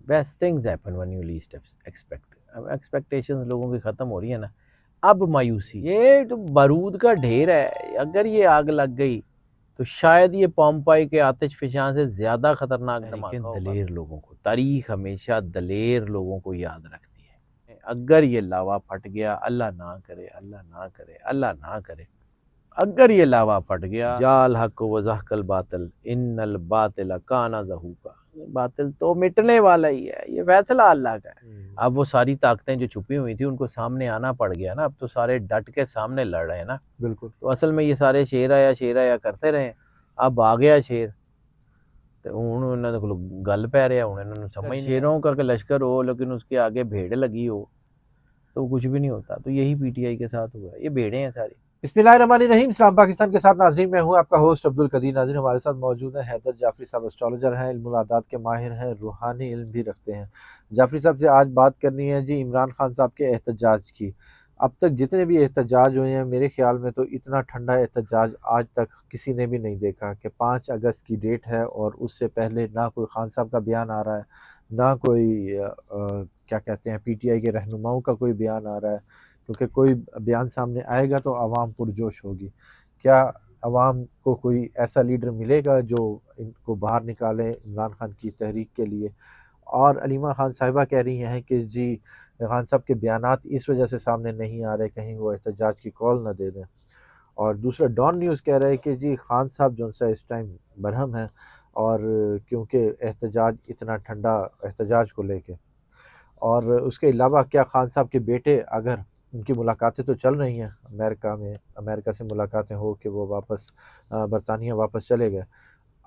Best things happen when you least expect. अब expectations लोगों की ख़त्म हो रही है ना, अब मायूसी, ये तो बारूद का ढेर है, अगर ये आग लग गई तो शायद ये पोम्पाई के आतिश फिशां से ज़्यादा ख़तरनाक धमाका होगा। दलेर लोगों को, तारीख हमेशा दलेर लोगों को याद रखती है। अगर ये लावा फट गया, अल्लाह ना करे, अल्लाह ना करे, अल्लाह ना करे, अगर ये लावा फट गया, जाल हक व ज़हकल बातिल इन्नल बातिल काना ज़हूका, बातिल तो मिटने वाला ही है, ये फैसला अल्लाह का है। अब वो सारी ताकतें जो छुपी हुई थी उनको सामने आना पड़ गया ना, अब तो सारे डट के सामने लड़ रहे हैं ना। बिल्कुल। तो असल में ये सारे शेर आया करते रहे, अब आ गया शेर तो हूँ इन्होंने को गल पै रहा, हूँ इन्होंने समझ शेरों का लश्कर हो लेकिन उसके आगे भेड़ लगी हो तो कुछ भी नहीं होता। तो यही पीटीआई के साथ हुआ है, ये भेड़ें हैं सारी। बिस्मिल्लाहिर्रहमानिर्रहीम। इस्लाम पाकिस्तान के साथ नाजरीन, मैं हूँ आपका होस्ट अब्दुल कदीर। नाजरीन, हमारे साथ मौजूद है हैदर जाफरी साहब, एस्ट्रोलॉजर हैं, इल्मुल आदात के माहिर हैं, रूहानी इल्म भी रखते हैं। जाफरी साहब से आज बात करनी है जी इमरान खान साहब के एहतजाज की। अब तक जितने भी एहतजाज हुए हैं, मेरे ख्याल में तो इतना ठंडा एहतजाज आज तक किसी ने भी नहीं देखा कि 5 अगस्त की डेट है और उससे पहले ना कोई खान साहब का बयान आ रहा है, ना कोई क्या कहते हैं पीटीआई के रहनुमाओं का कोई बयान आ रहा है। क्योंकि कोई बयान सामने आएगा तो आवाम पुरजोश होगी। क्या आवाम को कोई ऐसा लीडर मिलेगा जो इनको बाहर निकाले इमरान खान की तहरीक के लिए? और अलीमा खान साहिबा कह रही हैं कि जी खान साहब के बयानात इस वजह से सामने नहीं आ रहे, कहीं वो एहतजाज की कॉल न दे दें। और दूसरा डॉन न्यूज़ कह रहा है कि जी खान साहब जो सा इस टाइम बरहम है, और क्योंकि एहतजाज इतना ठंडा एहतजाज को लेके। और उसके अलावा क्या खान साहब के बेटे, अगर उनकी मुलाकातें तो चल रही हैं अमेरिका में, अमेरिका से मुलाकातें हो कि वो वापस बरतानिया वापस चले गए,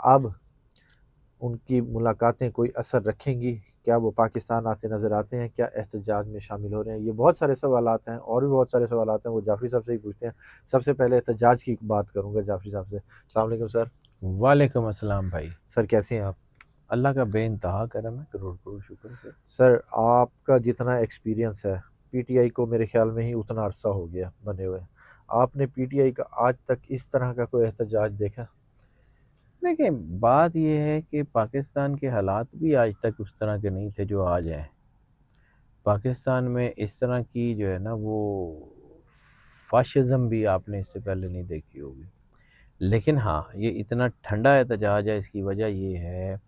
अब उनकी मुलाकातें कोई असर रखेंगी? क्या वो पाकिस्तान आते नज़र आते हैं? क्या एहतजाज में शामिल हो रहे हैं? ये बहुत सारे सवालात हैं, और भी बहुत सारे सवालात हैं, वो जाफरी साहब से ही पूछते हैं। सबसे पहले एहतजाज की बात करूँगा जाफरी साहब से। अस्सलाम वालेकुम सर। वालेकुम अस्सलाम भाई। सर कैसे हैं आप? अल्लाह का बेइंतहा करम है, करोड़ करोड़ शुक्र है। सर आपका जितना एक्सपीरियंस है पीटीआई को, मेरे ख्याल में ही उतना अरसा हो गया बने हुए। आपने पीटीआई का आज तक इस तरह का कोई एहतजाज देखा? देखिए, बात ये है कि पाकिस्तान के हालात भी आज तक उस तरह के नहीं थे जो आज हैं। पाकिस्तान में इस तरह की जो है ना वो फाशिज़्म भी आपने इससे पहले नहीं देखी होगी। लेकिन हाँ, ये इतना ठंडा एहतजाज है, इसकी वजह ये है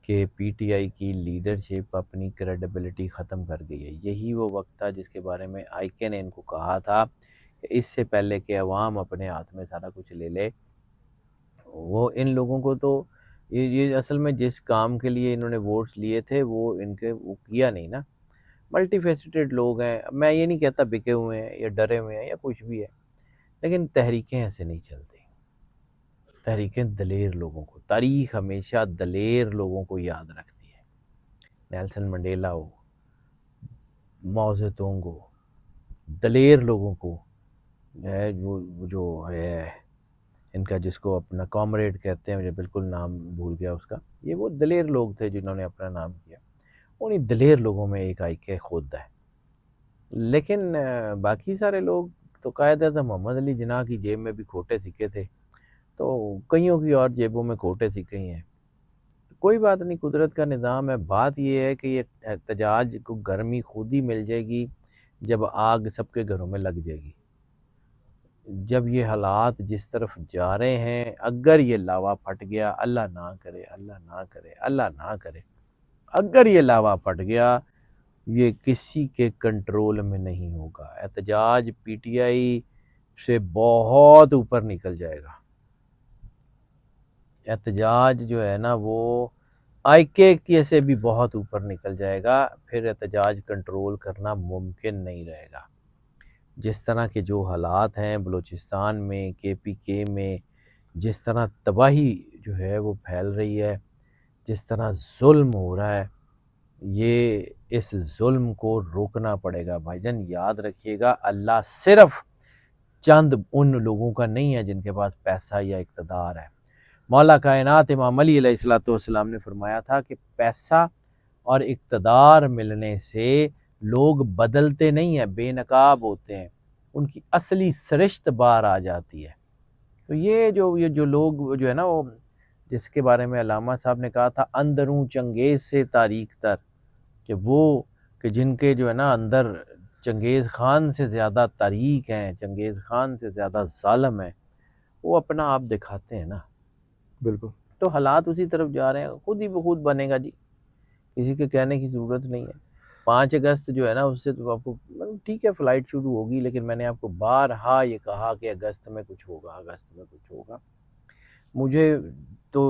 कि पीटीआई की लीडरशिप अपनी क्रेडिबिलिटी ख़त्म कर गई है। यही वो वक्त था जिसके बारे में आईके ने इनको कहा था कि इससे पहले कि अवाम अपने हाथ में सारा कुछ ले ले, वो इन लोगों को तो ये असल में जिस काम के लिए इन्होंने वोट्स लिए थे वो इनके वो किया नहीं ना। मल्टीफेसिटेड लोग हैं, मैं ये नहीं कहता बिके हुए हैं या डरे हुए हैं या कुछ भी है, लेकिन तहरीकें ऐसे नहीं चलती। तहरीकें दलेर लोगों को, तारीख हमेशा दलेर लोगों को याद रखती है। नेल्सन मंडेला हो, माओ ज़ेतुंग हो, दलेर लोगों को जो है वो जो है इनका जिसको अपना कॉमरेड कहते हैं, मुझे बिल्कुल नाम भूल गया उसका, ये वो दलेर लोग थे जिन्होंने अपना नाम किया। उन्हीं दलेर लोगों में एक आईके खुद है। लेकिन बाकी सारे लोग तो कायद-ए-आज़म मोहम्मद अली जिन्नाह की जेब में भी खोटे सिक्के थे, तो कइयों की और जेबों में खोटे सिक्के ही हैं। कोई बात नहीं, कुदरत का निज़ाम है। बात ये है कि ये एहतजाज को गर्मी खुद ही मिल जाएगी जब आग सबके घरों में लग जाएगी। जब ये हालात जिस तरफ जा रहे हैं, अगर ये लावा फट गया, अल्लाह ना करे, अल्लाह ना करे, अल्लाह ना करे, अगर ये लावा फट गया, ये किसी के कंट्रोल में नहीं होगा। एहतजाज पीटीआई से बहुत ऊपर निकल जाएगा। एहतजाज जो है ना वो आईके के से भी बहुत ऊपर निकल जाएगा। फिर एहतजाज कंट्रोल करना मुमकिन नहीं रहेगा। जिस तरह के जो हालात हैं बलूचिस्तान में, केपीके में, जिस तरह तबाही जो है वो फैल रही है, जिस तरह जुल्म हो रहा है, ये इस जुल्म को रोकना पड़ेगा। भाईजान याद रखिएगा, अल्लाह सिर्फ चंद उन लोगों का नहीं है जिनके पास पैसा या इक़्तिदार है। मौला कायनात इमाम अली अलैहिस्सलाम ने फरमाया था कि पैसा और इक़्तिदार मिलने से लोग बदलते नहीं हैं, बेनकाब होते हैं, उनकी असली सरिश्त बाहर आ जाती है। तो ये जो लोग जो है ना वो जिसके बारे में अल्लामा साहब ने कहा था, अंदरूं चंगेज़ से तारीख तर, कि वो कि जिनके जो है ना अंदर चंगेज़ ख़ान से ज़्यादा तारीक हैं, चंगेज़ ख़ान से ज़्यादा ज़ालिम हैं, वो अपना आप दिखाते हैं ना। बिल्कुल। तो हालात उसी तरफ जा रहे हैं, खुद ही ब खुद बनेगा जी, किसी के कहने की ज़रूरत नहीं है। 5 अगस्त जो है ना उससे तो आपको मतलब ठीक है फ़्लाइट शुरू होगी, लेकिन मैंने आपको बारहा ये कहा कि अगस्त में कुछ होगा, अगस्त में कुछ होगा। मुझे तो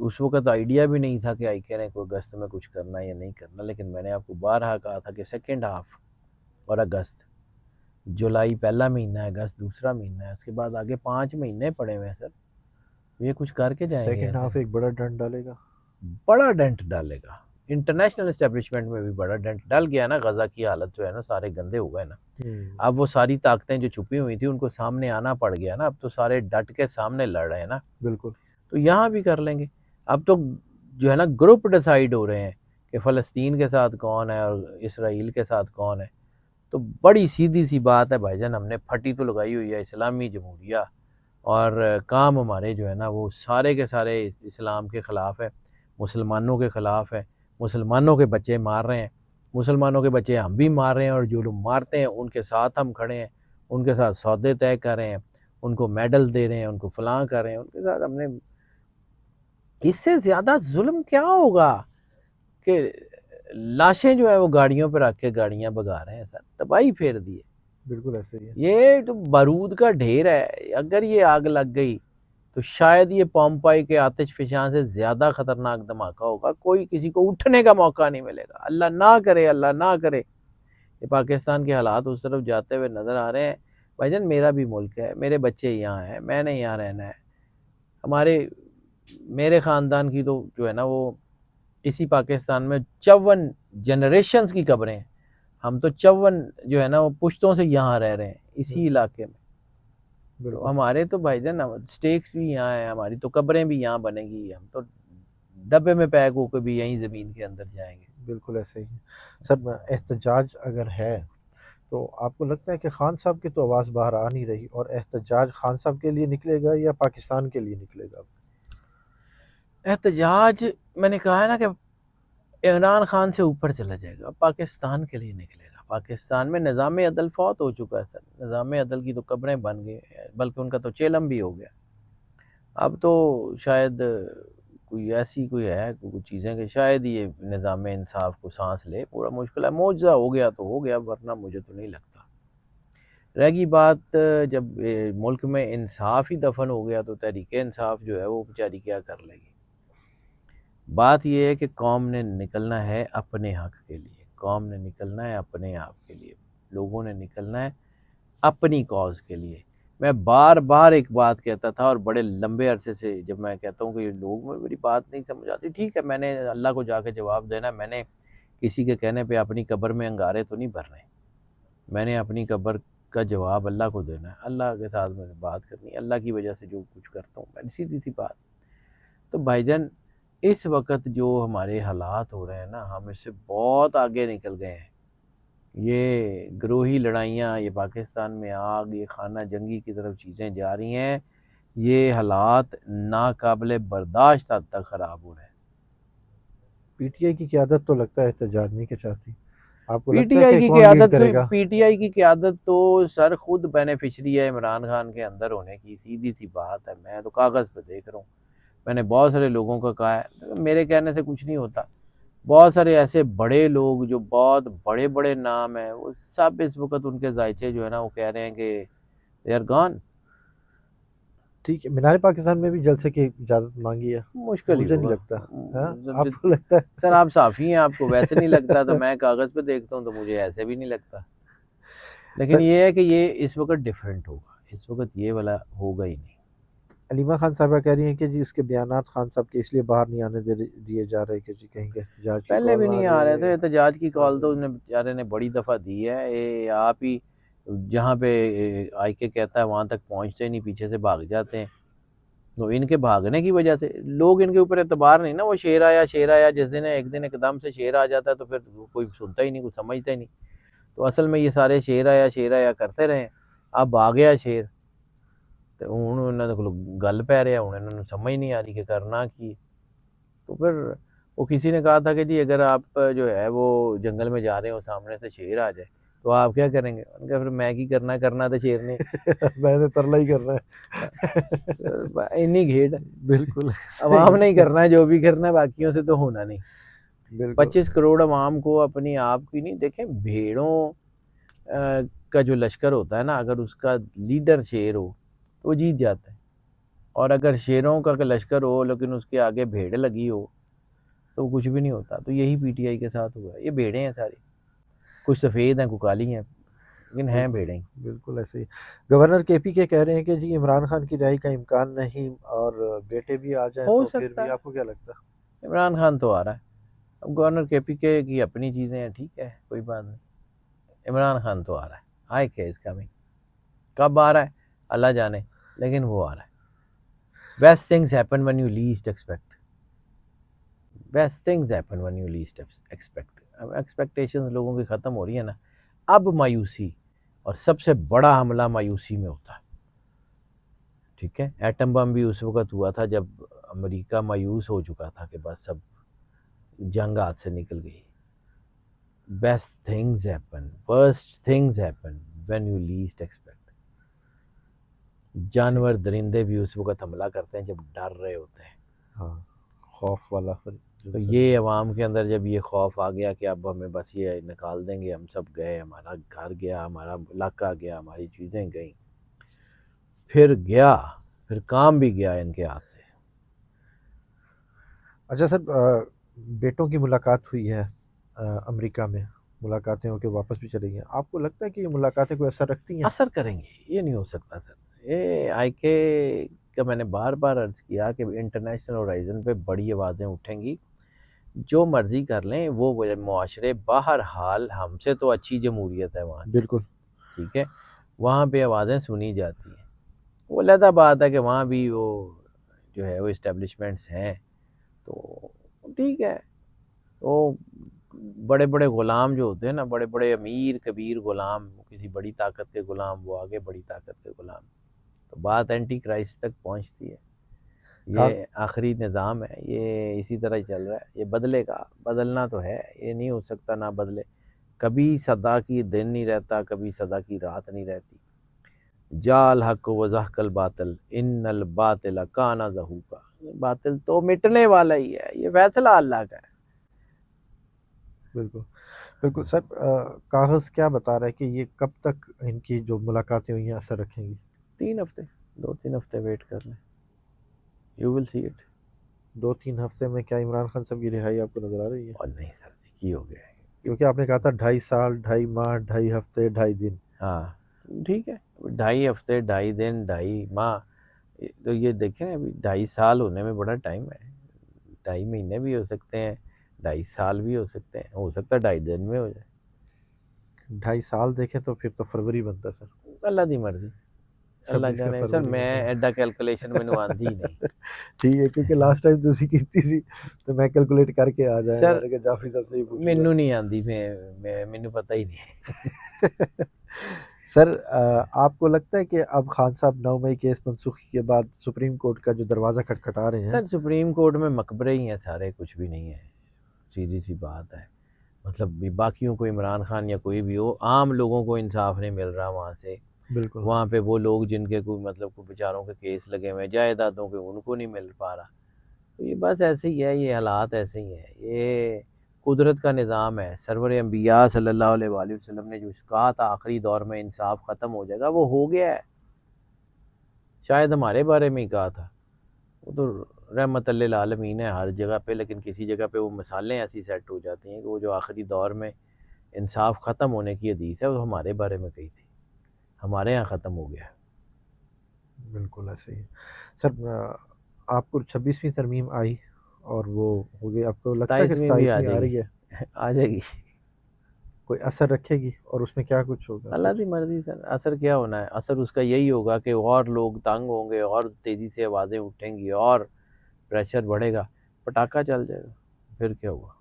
उस वक़्त आइडिया भी नहीं था कि आईकैन को अगस्त में कुछ करना है या नहीं करना, लेकिन मैंने आपको बारहा कहा था कि सेकंड हाफ़ और अगस्त, जुलाई पहला महीना है, अगस्त दूसरा महीना है, उसके बाद आगे 5 महीने पड़े हुए हैं सर। ये कुछ करके जाएँगे सेकंड ऐसे। हाफ एक बड़ा डंड डालेगा। बड़ा डेंट डालेगा। इंटरनेशनल एस्टेब्लिशमेंट में भी बड़ा डेंट डल गया ना, गज़ा की हालत जो है ना सारे गंदे हो गए ना। हुँ, अब वो सारी ताकतें जो छुपी हुई थी उनको सामने आना पड़ गया ना, अब तो सारे डट के सामने लड़ रहे हैं ना। बिल्कुल। तो यहाँ भी कर लेंगे। अब तो जो है ना ग्रुप डिसाइड हो रहे हैं कि फ़लस्तीन के साथ कौन है और इसराइल के साथ कौन है। तो बड़ी सीधी-सी बात है भाईजान, हमने फटी तो लगाई हुई है इस्लामी जमहूरिया और काम हमारे जो है ना वो सारे के सारे इस्लाम के ख़िलाफ़ है, मुसलमानों के ख़िलाफ़ है, मुसलमानों के बच्चे मार रहे हैं, मुसलमानों के बच्चे हम भी मार रहे हैं और जो लोग मारते हैं उनके साथ हम खड़े हैं, उनके साथ सौदे तय कर रहे हैं, उनको मेडल दे रहे हैं, उनको फलां कर रहे हैं, उनके साथ हमने इससे ज़्यादा ज़ुल्म क्या होगा कि लाशें जो है वो गाड़ियों पे रख के गाड़ियाँ भगा रहे हैं सर, तबाही फेर दी है। बिल्कुल ऐसे ही है। ये तो बारूद का ढेर है, अगर ये आग लग गई तो शायद ये पोम्पाई के आतिशफ़िशां से ज़्यादा ख़तरनाक धमाका होगा, कोई किसी को उठने का मौका नहीं मिलेगा। अल्लाह ना करे, अल्लाह ना करे। ये पाकिस्तान के हालात उस तरफ जाते हुए नज़र आ रहे हैं। भाईजान मेरा भी मुल्क है, मेरे बच्चे यहाँ हैं, मैंने यहाँ रहना है। हमारे मेरे ख़ानदान की तो जो है ना वो इसी पाकिस्तान में 54 जनरेशंस की कब्रें हैं। हम तो 54 जो है ना वो पुश्तों से यहाँ रह रहे हैं, इसी बिल्कुल, इलाके में। तो बिल्कुल, हमारे तो भाईजान स्टेक्स भी यहाँ हैं, हमारी तो कब्रें भी यहाँ बनेगी, हम तो डब्बे में पैक होकर भी यहीं ज़मीन के अंदर जाएँगे। बिल्कुल ऐसे ही है। सर एहतजाज अगर है, तो आपको लगता है कि खान साहब की तो आवाज़ बाहर आ नहीं रही और एहतजाज खान साहब के लिए निकलेगा या पाकिस्तान के लिए निकलेगा? एहतजाज मैंने कहा है ना कि इमरान खान से ऊपर चला जाएगा, पाकिस्तान के लिए निकलेगा। पाकिस्तान में निज़ाम अदल फ़ौत हो चुका है सर, निज़ाम अदल की तो कब्रें बन गई हैं, बल्कि उनका तो चेलम भी हो गया। अब तो शायद कोई ऐसी कोई है कुछ चीज़ें कि शायद ये निज़ाम इंसाफ़ को साँस ले, पूरा मुश्किल है। मुआवज़ा हो गया तो हो गया, वरना मुझे तो नहीं लगता। रह बात जब मुल्क में इंसाफ़ ही दफ़न हो गया तो तहरीक-ए-इंसाफ़ जो है वो बेचारी क्या कर लेगी। बात ये है कि कौम ने निकलना है अपने हक़ के लिए, कौम ने निकलना है अपने आप के लिए, लोगों ने निकलना है अपनी कॉज़ के लिए। मैं बार-बार एक बात कहता था और बड़े लंबे अरसे से जब मैं कहता हूँ कि ये लोग मेरी बात नहीं समझ आती, ठीक है मैंने अल्लाह को जाके जवाब देना है, मैंने किसी के कहने पे अपनी कब्र में अंगारे तो नहीं भरने। मैंने अपनी कब्र का जवाब अल्लाह को देना है, अल्लाह के साथ मैंने बात करनी है, अल्लाह की वजह से जो कुछ करता हूँ मैं, सीधी-सी बात। तो भाईजान इस वक़्त जो हमारे हालात हो रहे हैं ना, हम इससे बहुत आगे निकल गए हैं। ये ग्रोही लड़ाइयाँ, ये पाकिस्तान में आग, ये खाना जंगी की तरफ चीज़ें जा रही हैं, ये हालात नाक़ाबिले बर्दाश्त हद तक ख़राब हो रहे हैं। पीटीआई की क़यादत तो लगता है एहतजाज नहीं के चाहती। आपको लगता है पीटीआई कि की कौन लीड क़यादत तो करेगा? पीटीआई की क़यादत तो सर खुद बेनिफिशियरी है इमरान खान के अंदर होने की, सीधी-सी बात है। मैं तो कागज़ पे देख रहा हूँ। मैंने बहुत सारे लोगों को कहा है, मेरे कहने से कुछ नहीं होता। बहुत सारे ऐसे बड़े लोग जो बहुत बड़े-बड़े नाम हैं, वो सब इस वक़्त उनके ज़ायचे जो है ना वो कह रहे हैं कि दे आर गॉन। ठीक है, मीनार पाकिस्तान में भी जलसे की इजाज़त माँगी है। मुश्किल ही मुझे नहीं होगा। लगता। हाँ, जब जब आपको लगता सर है? आप साफ़ी हैं, आपको वैसे नहीं लगता तो मैं कागज़ पे देखता हूँ तो मुझे ऐसे भी नहीं लगता। लेकिन सर ये है कि ये इस वक़्त डिफरेंट होगा, इस वक़्त ये वाला होगा ही नहीं। अलीमा खान साहिबा कह रही हैं कि जी उसके बयानात खान साहब के इसलिए बाहर नहीं आने दिए जा रहे कि जी कहीं के एहतजाज की पहले कॉल भी ना आ नहीं आ रहे जाए थे, या एहतजाज की आ कॉल तो जाए। उन्हें बेचारे ने बड़ी दफ़ा दी है। ये आप ही जहाँ पे आके कहता है वहाँ तक पहुँचते ही नहीं, पीछे से भाग जाते हैं। तो इनके भागने की वजह से लोग इनके ऊपर एतबार नहीं ना, वो शेर आया जिस दिन एक दिन एकदम से शेर आ जाता है तो फिर कोई सुनता ही नहीं, कुछ समझता ही नहीं। तो असल में ये सारे शेर आया करते रहे, अब आ गया शेर ਤੇ ਹੁਣ ਇਹਨਾਂ ਦੇ ਕੋਲ ਗੱਲ ਪੈ ਰਿਹਾ, ਹੁਣ ਇਹਨਾਂ ਨੂੰ ਸਮਝ ਨਹੀਂ ਆ ਰਹੀ ਕਿ ਕਰਨਾ ਕੀ। तो फिर वो किसी ने कहा था कि जी अगर आप जो है वो जंगल में जा रहे हो, सामने से शेर आ जाए तो आप क्या करेंगे? उन्होंने कहा फिर मैं की करना, करना तो शेर ने। मैंने तरला ही करना हाँ, है। इन्नी घेट है। बिल्कुल सही अवाम नहीं है। करना है, जो भी करना है बाकियों से तो होना नहीं। बिल्कुल 25 करोड़ अवाम को अपनी आप की नहीं देखें, भेड़ों का जो लश्कर होता है ना, अगर उसका लीडर शेर हो तो वो जीत जाता है। और अगर शेरों का लश्कर हो लेकिन उसके आगे भेड़ लगी हो तो कुछ भी नहीं होता। तो यही पीटीआई के साथ हुआ है। ये भेड़ें हैं सारी, कुछ सफ़ेद हैं, कुछ काली हैं, लेकिन हैं बिल्कुल भेड़ें ही। बिल्कुल ऐसे ही। गवर्नर केपी के कह रहे हैं कि जी इमरान खान की रिहाई का इम्कान नहीं, और बेटे भी आ जाएं हो तो फिर सकता भी है, आपको क्या लगता है? इमरान खान तो आ रहा है। अब गवर्नर के पी के की अपनी चीज़ें हैं, ठीक है, कोई बात नहीं। इमरान खान तो आ रहा है, आए क्या इसका भी, कब आ रहा है अल्लाह जाने, लेकिन वो आ रहा है। Best things happen when you least expect. Best things happen when you least expect. अब एक्सपेक्टेशंस लोगों की ख़त्म हो रही है ना। अब मायूसी, और सबसे बड़ा हमला मायूसी में होता है, ठीक है। एटम बम भी उस वक्त हुआ था जब अमेरिका मायूस हो चुका था कि बस सब जंग हाथ से निकल गई। Best things happen, worst things happen when you least expect. ठीक। जानवर दरिंदे भी उस वक्त हमला करते हैं जब डर रहे होते हैं। हाँ, खौफ वाला फिर जो तो सही ये है। अवाम के अंदर जब ये खौफ आ गया कि अब हमें बस ये निकाल देंगे, हम सब गए, हमारा घर गया, हमारा इलाका गया, हमारी चीज़ें गई, फिर गया, फिर काम भी गया इनके हाथ से। अच्छा सर, बेटों की मुलाकात हुई है अमेरिका में, मुलाकातें होकर वापस भी चली गई। आपको लगता है कि ये मुलाकातें कोई असर रखती हैं? असर करेंगे, ये नहीं हो सकता सर। ये आई के का मैंने बार बार अर्ज किया कि इंटरनेशनल होराइजन पे बड़ी आवाज़ें उठेंगी। जो मर्जी कर लें वो मुआशरे, बहरहाल हमसे तो अच्छी जमहूरियत है वहाँ की, बिल्कुल। ठीक है, वहाँ पे आवाज़ें सुनी जाती हैं। वो अलहदा बात है कि वहाँ भी वो जो है वो इस्टेब्लिशमेंट्स हैं, तो ठीक है। तो बड़े बड़े ग़ुलाम जो होते हैं ना, बड़े बड़े अमीर कबीर ग़ुलाम, किसी बड़ी ताकत के ग़ुलाम, वो आगे बड़ी ताकत के ग़ुलाम, तो बात एंटी क्राइस्ट तक पहुँचती है। का ये आखिरी निज़ाम है, ये इसी तरह ही चल रहा है। ये बदलेगा, बदलना तो है, ये नहीं हो सकता ना बदले। कभी सदा की दिन नहीं रहता, कभी सदा की रात नहीं रहती। जाल हक व ज़हकल बातिल इन्नल बातिल काना ज़हूका। ये बातिल तो मिटने वाला ही है, ये फैसला अल्लाह का है। बिल्कुल बिल्कुल सर, कागज़ क्या बता रहा है कि ये कब तक इनकी जो मुलाकातें हुई हैं असर रखेंगी? 3 हफ्ते, 2-3 हफ्ते वेट कर लें, यू विल सी इट। 2-3 हफ्ते में क्या इमरान खान साहब की रिहाई आपको नज़र आ रही है? और नहीं सर जी, की हो गया है। क्योंकि आपने कहा था 2.5 साल, 2.5 माह, 2.5 हफ्ते, 2.5 दिन। हाँ, ठीक है, 2.5 हफ्ते, 2.5 दिन, 2.5 माह, तो ये देखें अभी 2.5 साल होने में बड़ा टाइम है। 2.5 महीने भी हो सकते हैं, 2.5 साल भी हो सकते हैं, हो सकता है 2.5 दिन में हो जाए। 2.5 साल देखें तो फिर तो फरवरी बनता है सर। अल्लाह दी मर्जी, अल्लाह 26 का जाने सर, फरवरी मैं बनता एडा कैलकुलेशन मैनू आंदी ही नहीं। है। ठीक है, क्योंकि लास्ट टाइम ਤੁਸੀਂ ਕੀਤੀ ਸੀ तो मैं कैलकुलेट करके आ जाया, सर मैंने कहा जाफरी साहब से ही पूछूंगा। मैनू नहीं आंदी, मैं मैनू पता ही नहीं। सर, आपको लगता है कि अब खान साहब 9 मई केस मनसूखी के बाद सुप्रीम कोर्ट का जो दरवाज़ा खटखटा रहे हैं? सर सुप्रीम कोर्ट में मकबरे ही हैं सारे, कुछ भी नहीं है, सीधी सी बात है। मतलब बाकियों को, इमरान खान या कोई भी हो, आम लोगों को इंसाफ नहीं मिल रहा वहाँ से। बिल्कुल। वहाँ पे वो लोग जिनके कोई मतलब को बेचारों के केस लगे हुए हैं, जायदादों के, उनको नहीं मिल पा रहा। तो ये बस ऐसे ही है, ये हालात ऐसे ही हैं, ये कुदरत का निज़ाम है। सरवर अंबिया सल्लल्लाहु अलैहि वसल्लम ने जो कहा था आखिरी दौर में इंसाफ ख़त्म हो जाएगा, वो हो गया है। शायद हमारे बारे में ही कहा था, वो तो रहमत लिल आलमीन है हर जगह पे, लेकिन किसी जगह पे वो मिसालें ऐसी सेट हो जाती हैं कि वो जो आखिरी दौर में इंसाफ ख़त्म होने की हदीस है, वो हमारे बारे में कही थी, हमारे यहाँ ख़त्म हो गया। बिल्कुल ऐसे ही है। सर, आपको 26वीं तरमीम आई और वो हो गई, आपको लगता है कि 27वीं भी आ 27वीं आ जाएगी, रही है? आ जाएगी। कोई असर रखेगी और उसमें क्या कुछ होगा अल्लाह सर? की मर्ज़ी सर, असर क्या होना है? असर उसका यही होगा कि और लोग तंग होंगे, और तेज़ी से आवाज़ें उठेंगी, और प्रेशर बढ़ेगा, पटाखा चल जाएगा, फिर क्या हुआ?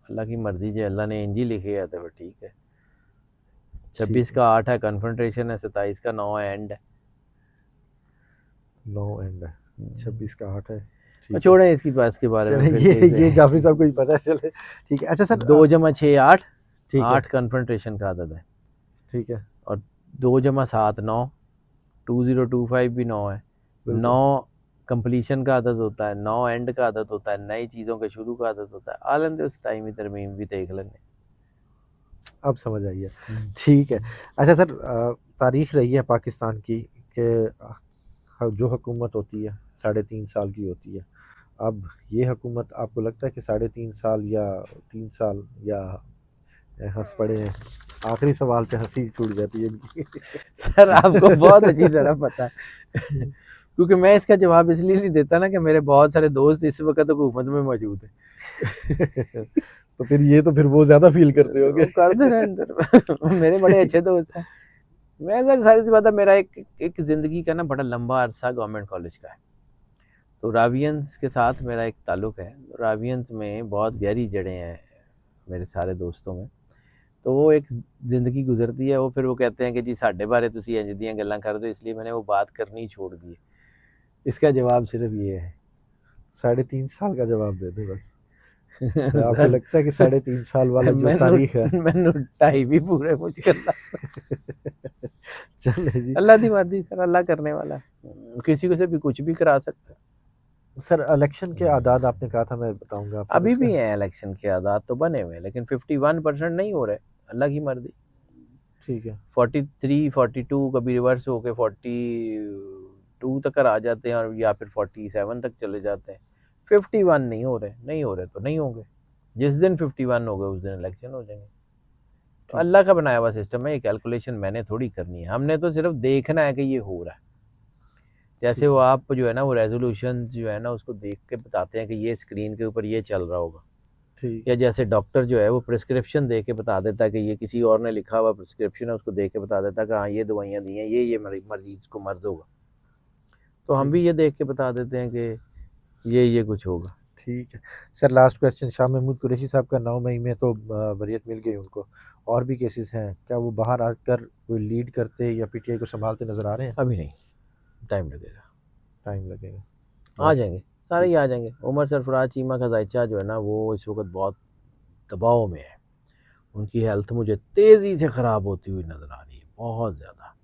अल्लाह की मर्ज़ी है, अल्लाह ने इंज ही लिखी है तो फिर ठीक है। ठीक 26 है। का 8 है कन्फ्रंटेशन है, 27 का 9 है एंड है। 9 एंड है, 26 का 8 है। ठीक है। छोड़ें इसकी बात के बारे में चलें, फिर ये कैसे जाफरी साहब को ही पता है, चले ठीक है। अच्छा सर 2 जमा 6 8, ठीक है 8 कन्फ्रंटेशन का आदत है, ठीक है और 2 जमा 7 9, 2025 भी 9 है, बिल्कुल 9 कंप्लीशन का आदत होता है, 9 एंड का आदत होता है, नई चीज़ों के शुरू का आदत होता है। आलंदे उस टाइम तरमीम भी देख लेंगे। अब समझ आई है। ठीक है। अच्छा सर तारीख रही है पाकिस्तान की कि जो हुकूमत होती है 3.5 साल की होती है। अब ये हुकूमत आपको लगता है कि 3.5 साल या 3 साल या हंस पड़े हैं? आखिरी सवाल पे हंसी छूट जाती है इनकी। सर आपको बहुत अच्छी तरह पता है क्योंकि मैं इसका जवाब इसलिए नहीं देता ना कि मेरे बहुत सारे दोस्त इस वक्त हुकूमत में मौजूद हैं। तो फिर वो ज्यादा फील करते होंगे। वो कर दे रहने दे। मेरे बड़े अच्छे दोस्त हैं। मैं सर सारी सी बात है, मेरा एक ज़िंदगी का ना बड़ा लंबा अरसा गवर्नमेंट कॉलेज का है। तो रावियंस के साथ मेरा एक ताल्लुक़ है। रावियंस में बहुत गहरी जड़ें हैं मेरे सारे दोस्तों में। तो वो एक ज़िंदगी गुजरती है, वो फिर वो कहते हैं कि जी साढ़े बारे तुसी इंज दियां गल्लां कर दो, इसलिए मैंने वो बात करनी ही छोड़ दी है। इसका जवाब सिर्फ ये है। 3.5 साल का जवाब दे दे बस। आपको सर लगता है कि 3.5 साल वाला जो मैनू तारीख है मैनू 2.5 भी पूरे मुश्किल चले जी अल्लाह दी मर्जी सर, अल्लाह करने वाला है। किसी को से भी कुछ भी करा सकता है। सर इलेक्शन के आदाद आपने कहा था, मैं बताऊंगा आपको अभी उसका। भी हैं इलेक्शन के आदात तो बने हुए हैं, लेकिन 51% नहीं हो रहे। अल्लाह की मर्जी। ठीक है 43 42 कभी रिवर्स होके 42 तक आ जाते हैं, और या फिर 47 तक चले जाते हैं। 51 नहीं हो रहे, नहीं हो रहे तो नहीं होंगे। जिस दिन 51 हो गए उस दिन इलेक्शन हो जाएंगे। तो ठीक अल्लाह का बनाया हुआ सिस्टम है, ये कैलकुलेशन मैंने थोड़ी करनी है, हमने तो सिर्फ देखना है कि ये हो रहा है। जैसे ठीक वो है आप जो है ना वो रेजोल्यूशन जो है ना उसको देख के बताते हैं कि ये स्क्रीन के ऊपर ये चल रहा होगा, ठीक या है जैसे डॉक्टर जो है वो प्रिस्क्रिप्शन दे के बता देता है कि ये किसी और ने लिखा हुआ प्रिस्क्रिप्शन है, उसको दे के बता देता है कि हाँ ये दवाइयाँ दी हैं, ये मरीज को मर्ज होगा। तो हम ठीक भी ये देख के बता देते हैं कि ये कुछ होगा। ठीक है sir last question, Shah Mahmood Qureshi साहब का 9 मई में तो बरियत मिल गई उनको, और भी केसेस हैं, क्या वो बाहर आकर कोई लीड करते या पीटीआई को संभालते नजर आ रहे हैं? अभी नहीं, टाइम लगेगा। टाइम लगेगा आ बहुत जाएंगे, सारे ही ठीक आ जाएंगे। उमर सरफराज चीमा का जायचा जो है ना वो इस वक्त बहुत दबाव में है। उनकी हेल्थ मुझे तेज़ी से ख़राब होती हुई नज़र आ रही है, बहुत ज़्यादा।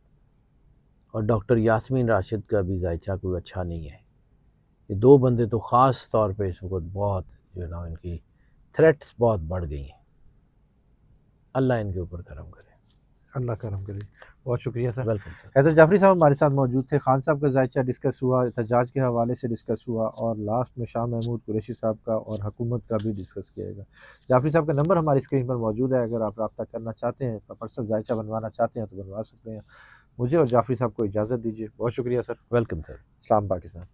और डॉक्टर यास्मीन राशिद का भी जायचा कोई अच्छा नहीं है। ये 2 बंदे तो ख़ास तौर पे इस वक्त बहुत जो है ना इनकी थ्रेट्स बहुत बढ़ गई हैं। अल्लाह इनके ऊपर करम करे। अल्लाह करम करे। बहुत शुक्रिया sir. Welcome sir. Haider Jafri साहब हमारे साथ मौजूद थे। खान साहब का जायचा डिस्कस हुआ, एहतजाज के हवाले से डिस्कस हुआ, और लास्ट में शाह महमूद कुरैशी साहब का और हुकूमत का भी डिस्कस किया गया। जाफरी साहब का नंबर हमारी स्क्रीन पर मौजूद है, अगर आप रब्ता करना चाहते हैं, पर्सनल जायचा बनवाना चाहते हैं तो बनवा सकते हैं। मुझे और जाफरी साहब को इजाज़त दीजिए। बहुत शुक्रिया सर। Welcome sir. सलाम पाकिस्तान।